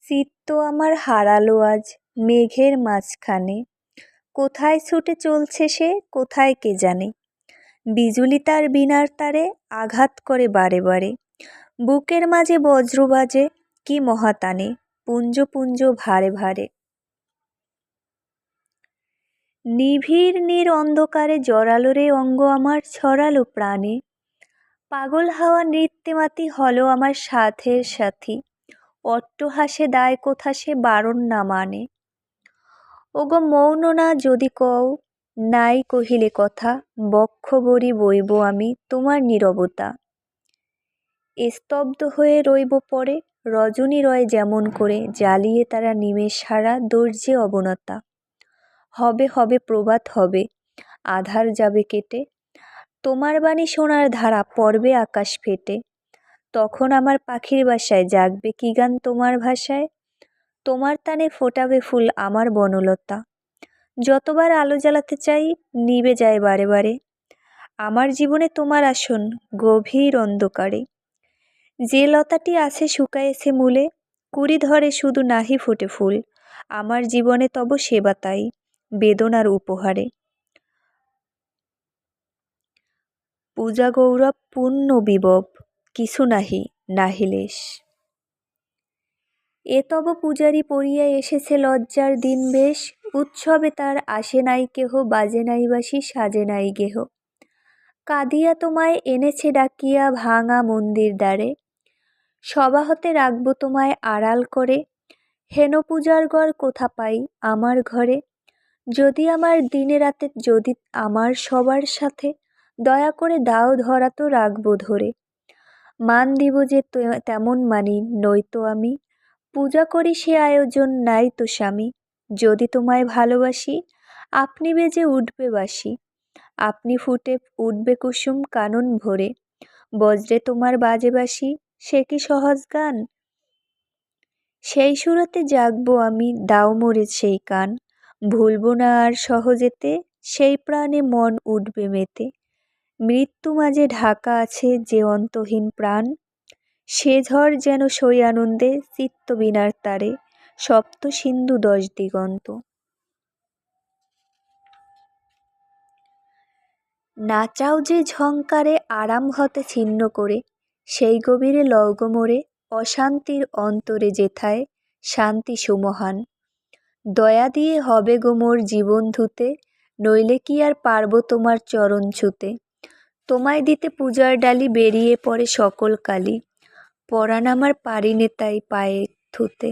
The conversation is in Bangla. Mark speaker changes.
Speaker 1: চিত্ত আমার হারালো আজ মেঘের মাঝখানে, কোথায় ছুটে চলছে সে কোথায় কে জানে। বিজুলি তার বিনার তারে আঘাত করে বারে বারে, বুকের মাঝে বজ্র বাজে কি মহাতানে, পুঞ্জ পুঞ্জ ভারে ভারে। নিভিড় নীর অন্ধকারে জড়ালো রে অঙ্গ আমার ছড়ালো প্রাণে, পাগল হাওয়া নৃত্যেমাতি হলো আমার সাথের সাথী, অট্টহাসে দায় কোথা সে বারণ না মানে। ওগো মৌন না যদি কও, নাই কহিলে কথা, বক্ষ বরি বইব আমি তোমার নীরবতা। স্তব্ধ হয়ে রইব পরে, রজনী রয় যেমন করে জ্বালিয়ে তারা নিমেষ হারা দর্জে অবনতা। হবে হবে প্রভাত হবে, আধার যাবে কেটে, তোমার বাণী সোনার ধারা পড়বে আকাশ ফেটে। তখন আমার পাখির বাসায় জাগবে কি গান তোমার ভাষায়, তোমার তানে ফোটাবে ফুল আমার বনলতা। যতবার আলো জ্বালাতে চাই নিভে যায় বারে বারে, আমার জীবনে তোমার আসন গভীর অন্ধকারে। যে লতাটি আছে শুকায়েছে মূলে, কুড়ি ধরে শুধু নাহি ফোটে ফুল, আমার জীবনে তব সেবা তাই বেদনার উপহারে। পূজা গৌরব পূর্ণ বিভব, কিছু নাহি নাহিলেশ। এ তব পূজারি পড়িয়া এসেছে লজ্জার দিন বেশ, উৎসবে তার আসে নাই কেহ বাজে নাই বাসি সাজে নাই গেহ। কাঁদিয়া তোমায় এনেছে ডাকিয়া ভাঙা মন্দির দ্বারে, সভা হতে রাখব তোমায় আড়াল করে, হেন পূজার গড় কোথা পাই আমার ঘরে। যদি আমার দিনে রাতে যদি আমার সবার সাথে, দয়া করে দাও ধরা তো রাখবো ধরে। মান দিব যে তেমন মানি নয়তো আমি, পূজা করি সে আয়োজন নাই তো স্বামী। যদি তোমায় ভালোবাসি আপনি বেজে উঠবে বাসি, আপনি ফুটে উঠবে কুসুম কানন ভরে, বজ্রে তোমার বাজে বাসি সে কি সহজ গান। সেই সুরতে জাগবো আমি দাও মোরে সেই কান, ভুলবো না আর সহজেতে সেই প্রাণে মন উঠবে মেতে। মৃত্যু মাঝে ঢাকা আছে যে অন্তহীন প্রাণ, সে ঝড় যেন সই আনন্দে চিত্ত বিনার তারে, সপ্ত সিন্ধু দশ দিগন্ত। নাচাও যে ঝংকারে আরাম হতে ছিন্ন করে, সেই গভীরে লওগ মোরে অশান্তির অন্তরে যেথায় শান্তি সুমহান। দয়া দিয়ে হবে গো মোর জীবন ধুতে, নইলে কি আর পারবো তোমার চরণ ছুতে। তোমায় দিতে পূজার ডালি বেরিয়ে পড়ে সকল কালি, পরাণ আমার পারিনে তাই পায়ে থুতে।